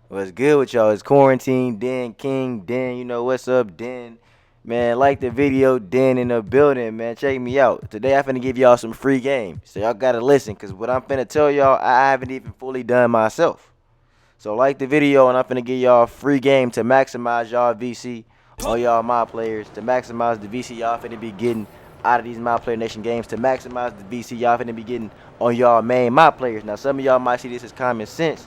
What's good with y'all? It's Quarantine, Den King, Den, you know what's up, Den. Man, like the video, Den in the building, man. Check me out. Today I'm finna give y'all some free game. So y'all gotta listen, cause what I'm finna tell y'all, I haven't even fully done myself. So like the video and I'm finna give y'all a free game to maximize y'all VC on y'all my players, to maximize the VC y'all finna be getting out of these My Player Nation games, to maximize the VC y'all finna be getting on y'all main my players. Now some of y'all might see this as common sense,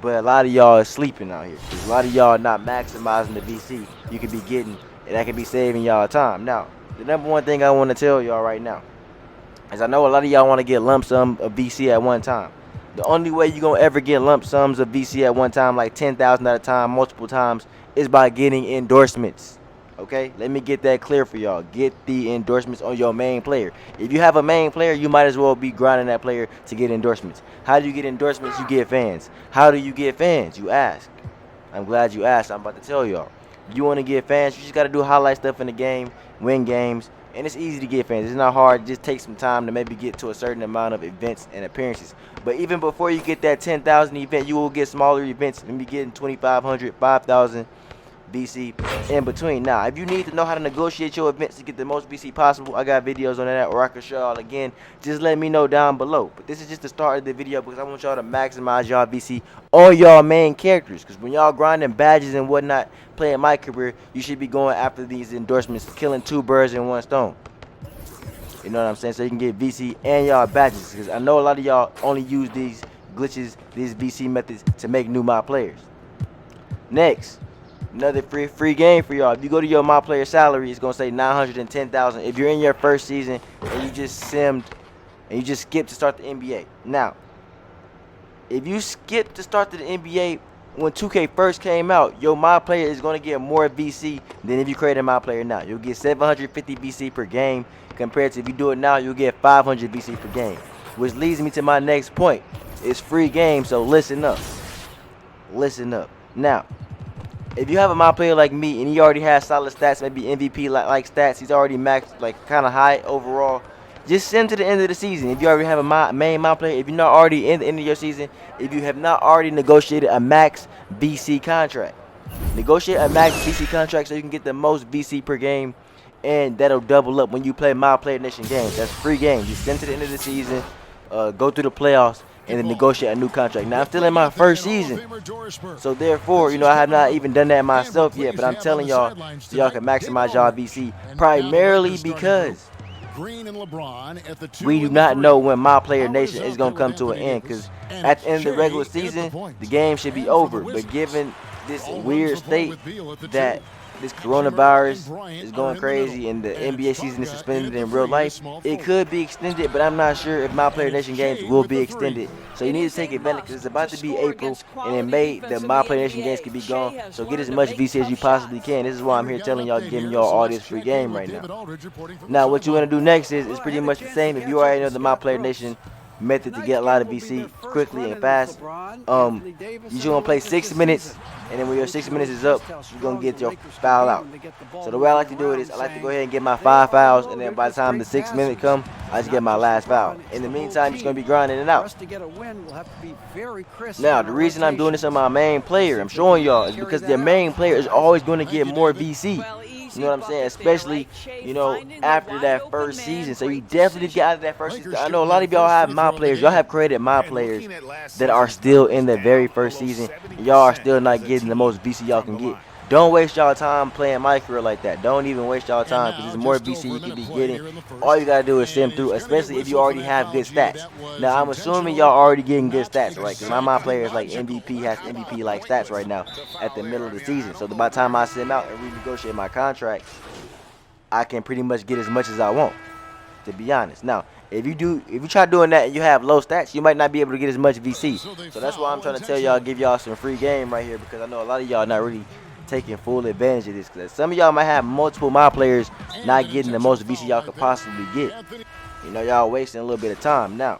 but a lot of y'all is sleeping out here. A lot of y'all not maximizing the VC you could be getting, and that could be saving y'all time. Now, the number one thing I want to tell y'all right now is I know a lot of y'all want to get lump sum of VC at one time. The only way you're going to ever get lump sums of VC at one time, like 10,000 at a time, multiple times, is by getting endorsements. Okay, let me get that clear for y'all. Get the endorsements on your main player. If you have a main player, you might as well be grinding that player to get endorsements. How do you get endorsements? You get fans. How do you get fans? You ask. I'm glad you asked. I'm about to tell y'all. You want to get fans, you just got to do highlight stuff in the game, win games, and it's easy to get fans. It's not hard. It just takes some time to maybe get to a certain amount of events and appearances. But even before you get that 10,000 event, you will get smaller events. Maybe getting 2,500, 5,000. VC in between. Now, if you need to know how to negotiate your events to get the most VC possible, I got videos on that, or I can show y'all again. Just let me know down below. But this is just the start of the video because I want y'all to maximize y'all VC on y'all main characters. Because when y'all grinding badges and whatnot, playing my career, you should be going after these endorsements, killing two birds in one stone. You know what I'm saying? So you can get VC and y'all badges. Because I know a lot of y'all only use these glitches, these VC methods to make new my players. Next, another free game for y'all. If you go to your my player salary, it's gonna say 910,000. If you're in your first season and you just simmed and you just skipped to start the NBA. Now, if you skip to start the NBA when 2K first came out, your my player is gonna get more VC than if you create a my player now. You'll get 750 VC per game compared to if you do it now, you'll get 500 VC per game. Which leads me to my next point. It's free game, so listen up. Listen up. Now, if you have a my player like me and he already has solid stats, maybe MVP like stats, he's already maxed like kind of high overall, just send to the end of the season. If you already have a main my player, if you're not already in the end of your season, if you have not already negotiated a max VC contract, negotiate a max VC contract so you can get the most VC per game, and that'll double up when you play My Player Nation games. That's free game. Just send to the end of the season, go through the playoffs, and then negotiate a new contract. Now, I'm still in my first season, so therefore, you know, I have not even done that myself yet, but I'm telling y'all so y'all can maximize y'all VC, primarily because we do not know when My Player Nation is going to come to an end, because at the end of the regular season, the game should be over, but given this weird state that this coronavirus is going crazy and the NBA season is suspended in real life, it could be extended, but I'm not sure if My Player Nation games will be extended. So you need to take advantage because it's about to be April, and in May, the My Player Nation games could be gone. So get as much VC as you possibly can. This is why I'm here telling y'all, giving y'all all this free game right now. Now, what you want to do next is pretty much the same. If you already know the My Player Nation method to get a lot of VC quickly and fast, you just want to play 6 minutes, and then when your 6 minutes is up, you're going to get your foul out. So the way I like to do it is I like to go ahead and get my 5 fouls, and then by the time the 6 minutes come, I just get my last foul. In the meantime, you're going to be grinding it out. Now, the reason I'm doing this on my main player, I'm showing y'all, is because their main player is always going to get more VC. You know what I'm saying? Especially, you know, after that first season. So you definitely get out of that first season. I know a lot of y'all have my players. Y'all have created my players that are still in the very first season. Y'all are still not getting the most VC y'all can get. Don't waste y'all time playing my career like that. Don't even waste y'all time, because there's more VC you can be getting. All you gotta do is sim through, especially if you already have good stats. Now, I'm assuming y'all already getting good stats, right? Because my player is like MVP, has MVP-like stats right now at the middle of the season. So by the time I sim out and renegotiate my contract, I can pretty much get as much as I want, to be honest. Now, if you try doing that and you have low stats, you might not be able to get as much VC. So that's why I'm trying to tell y'all, give y'all some free game right here, because I know a lot of y'all not really taking full advantage of this, because some of y'all might have multiple my players not getting the most VC y'all could possibly get. You know, y'all wasting a little bit of time. Now,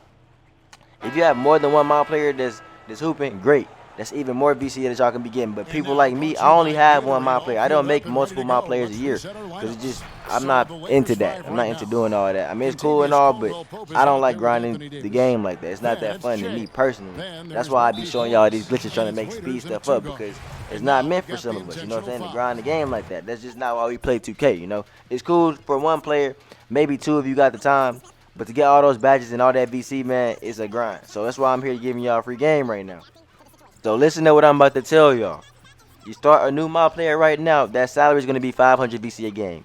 if you have more than one my player that's hooping, great. That's even more VC that y'all can be getting. But people like me, I only have one my player. I don't make multiple my players a year, because it's just I'm not into that. I'm not into doing all that. I mean, it's cool and all, but I don't like grinding the game like that. It's not that fun to me personally. That's why I be showing y'all these glitches trying to make speed stuff up, because it's not meant for some of us. You know what I'm saying? To grind the game like that. That's just not why we play 2K. You know, it's cool for one player, maybe two if you got the time. But to get all those badges and all that VC, man, it's a grind. So that's why I'm here giving y'all a free game right now. So listen to what I'm about to tell y'all. You start a new mob player right now, that salary is going to be 500 VC a game.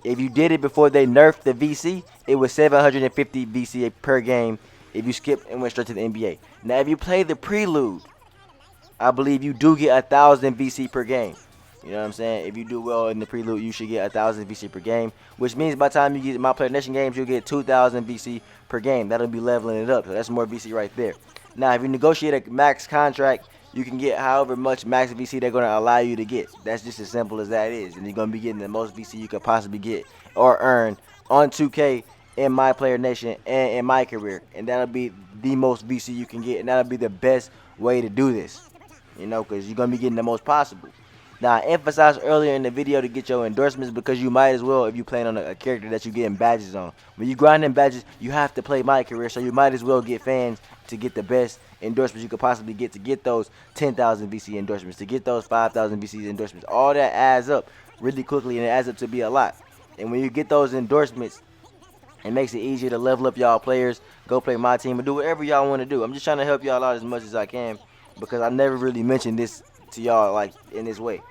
If you did it before they nerfed the VC, it was 750 VC per game if you skipped and went straight to the NBA. Now, if you play the prelude, I believe you do get 1,000 VC per game. You know what I'm saying? If you do well in the prelude, you should get 1,000 VC per game, which means by the time you get my Player Nation games, you'll get 2,000 VC per game. That'll be leveling it up. So that's more VC right there. Now, if you negotiate a max contract, you can get however much max VC they're going to allow you to get. That's just as simple as that is. And you're going to be getting the most VC you could possibly get or earn on 2K in my Player Nation and in my career. And that'll be the most VC you can get. And that'll be the best way to do this. You know, because you're going to be getting the most possible. Now, I emphasized earlier in the video to get your endorsements, because you might as well if you're playing on a character that you're getting badges on. When you grinding badges, you have to play my career, so you might as well get fans to get the best endorsements you could possibly get, to get those 10,000 VC endorsements, to get those 5,000 VC endorsements. All that adds up really quickly, and it adds up to be a lot. And when you get those endorsements, it makes it easier to level up y'all players, go play my team, and do whatever y'all want to do. I'm just trying to help y'all out as much as I can, because I never really mentioned this to y'all like in this way.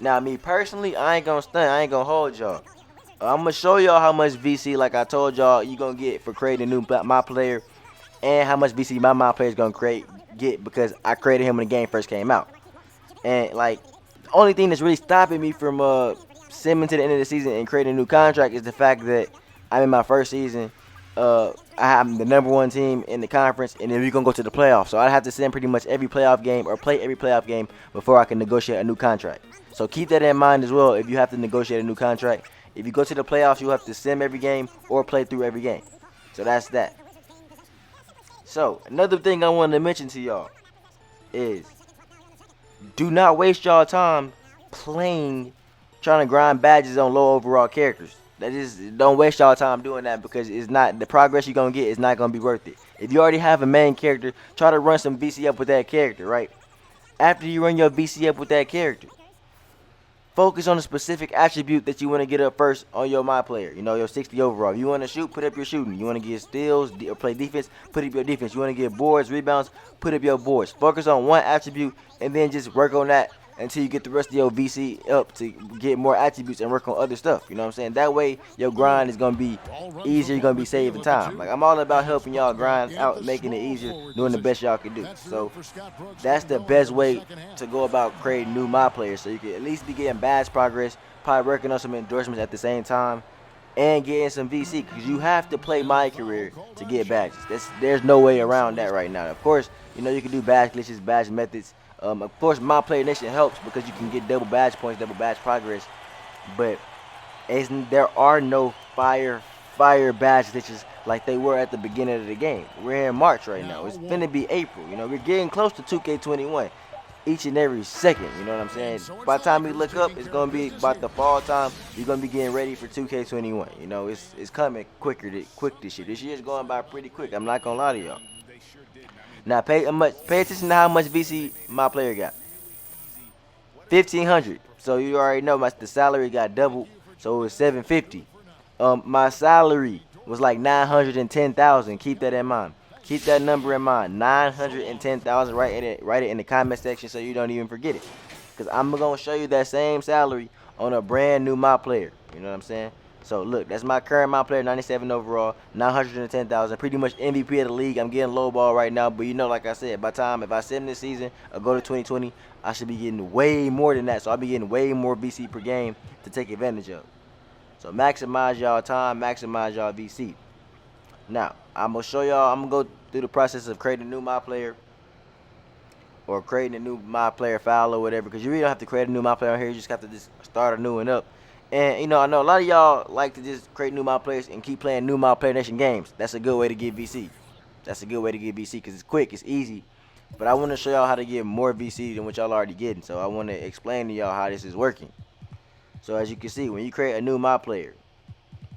Now, me personally, I ain't gonna stunt, I ain't gonna hold y'all. I'm gonna show y'all how much VC, like I told y'all, you gonna get for creating a new my player, and how much VC my player is gonna get because I created him when the game first came out. And like, the only thing that's really stopping me from simming to the end of the season and creating a new contract is the fact that I'm in my first season. I'm the #1 team in the conference, and then we're gonna go to the playoffs. So I have to send pretty much every playoff game or play every playoff game before I can negotiate a new contract. So keep that in mind as well if you have to negotiate a new contract. If you go to the playoffs, you have to sim every game or play through every game. So that's that. So another thing I wanted to mention to y'all is, do not waste y'all time trying to grind badges on low overall characters. Don't waste y'all time doing that, because it's not the progress you're gonna get is not gonna be worth it. If you already have a main character, try to run some VC up with that character, right? After you run your VC up with that character, focus on a specific attribute that you want to get up first on your my player. You know, your 60 overall. If you want to shoot, put up your shooting. You want to get steals or play defense, put up your defense. You want to get boards, rebounds, put up your boards. Focus on one attribute and then just work on that until you get the rest of your VC up to get more attributes and work on other stuff. You know what I'm saying? That way, your grind is going to be easier. You're going to be saving time. Like, I'm all about helping y'all grind out, making it easier, doing the best y'all can do. So, that's the best way to go about creating new my players. So, you can at least be getting badge progress, probably working on some endorsements at the same time, and getting some VC, because you have to play my career to get badges. There's no way around that right now. Of course, you know, you can do badge glitches, badge methods. Of course, my Player Nation helps because you can get double badge points, double badge progress. But there are no fire badge glitches like they were at the beginning of the game. We're in March right now. It's finna be April. You know, we're getting close to 2K21 each and every second. You know what I'm saying? By the time we look up, it's gonna be about the fall time. You're gonna be getting ready for 2K21. You know, it's coming quick this year. This year's going by pretty quick. I'm not gonna lie to y'all. Now pay attention to how much VC my player got. 1,500. So you already know the salary got doubled. So it was 750. My salary was like 910,000. Keep that in mind. Keep that number in mind. 910,000. Write it in the comment section so you don't even forget it. Because I'm gonna show you that same salary on a brand new my player. You know what I'm saying? So look, that's my current my player, 97 overall, 910,000, pretty much MVP of the league. I'm getting low ball right now, but you know, like I said, by the time if I sim this season or go to 2020, I should be getting way more than that. So I'll be getting way more VC per game to take advantage of. So maximize y'all time, maximize y'all VC. Now I'm gonna show y'all. I'm gonna go through the process of creating a new my player, or creating a new my player file or whatever, because you really don't have to create a new my player on here. You just have to just start a new one up. And, you know, I know a lot of y'all like to just create new my players and keep playing new my Player Nation games. That's a good way to get VC. That's a good way to get VC because it's quick, it's easy. But I want to show y'all how to get more VC than what y'all already getting. So I want to explain to y'all how this is working. So as you can see, when you create a new My Player,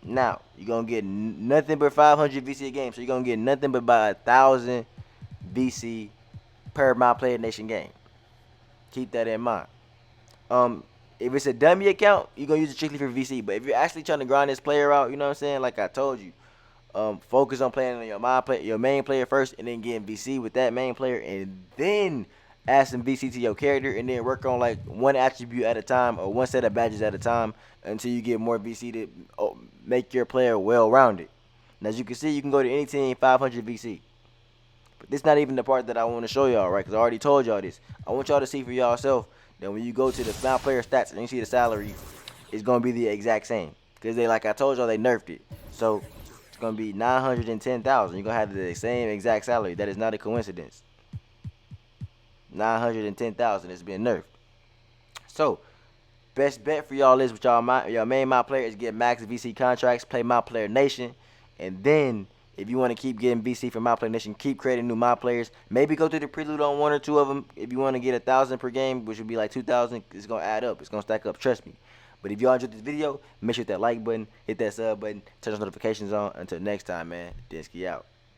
now you're gonna get nothing but 500 VC a game. So you're gonna get nothing but about 1,000 VC per My Player Nation game. Keep that in mind. If it's a dummy account, you're gonna use it strictly for VC. But if you're actually trying to grind this player out, you know what I'm saying? Like I told you, focus on playing on your main player first, and then getting VC with that main player, and then add some VC to your character, and then work on like one attribute at a time or one set of badges at a time until you get more VC to make your player well-rounded. And as you can see, you can go to any team 500 VC. But this not even the part that I want to show y'all, right? Because I already told y'all this. I want y'all to see for y'allself that when you go to the my player stats and you see the salary, it's gonna be the exact same. Because they, like I told y'all, they nerfed it. So it's gonna be 910,000. You're gonna have the same exact salary. That is not a coincidence. 910,000 is being nerfed. So best bet for y'all is with your main my player is get max VC contracts, play My Player Nation, and then if you want to keep getting VC from My Player Nation, keep creating new My Players. Maybe go through the prelude on one or two of them. If you want to get 1,000 per game, which would be like 2,000, it's gonna add up. It's gonna stack up. Trust me. But if y'all enjoyed this video, make sure to hit that like button, hit that sub button, turn those notifications on. Until next time, man. Denski out.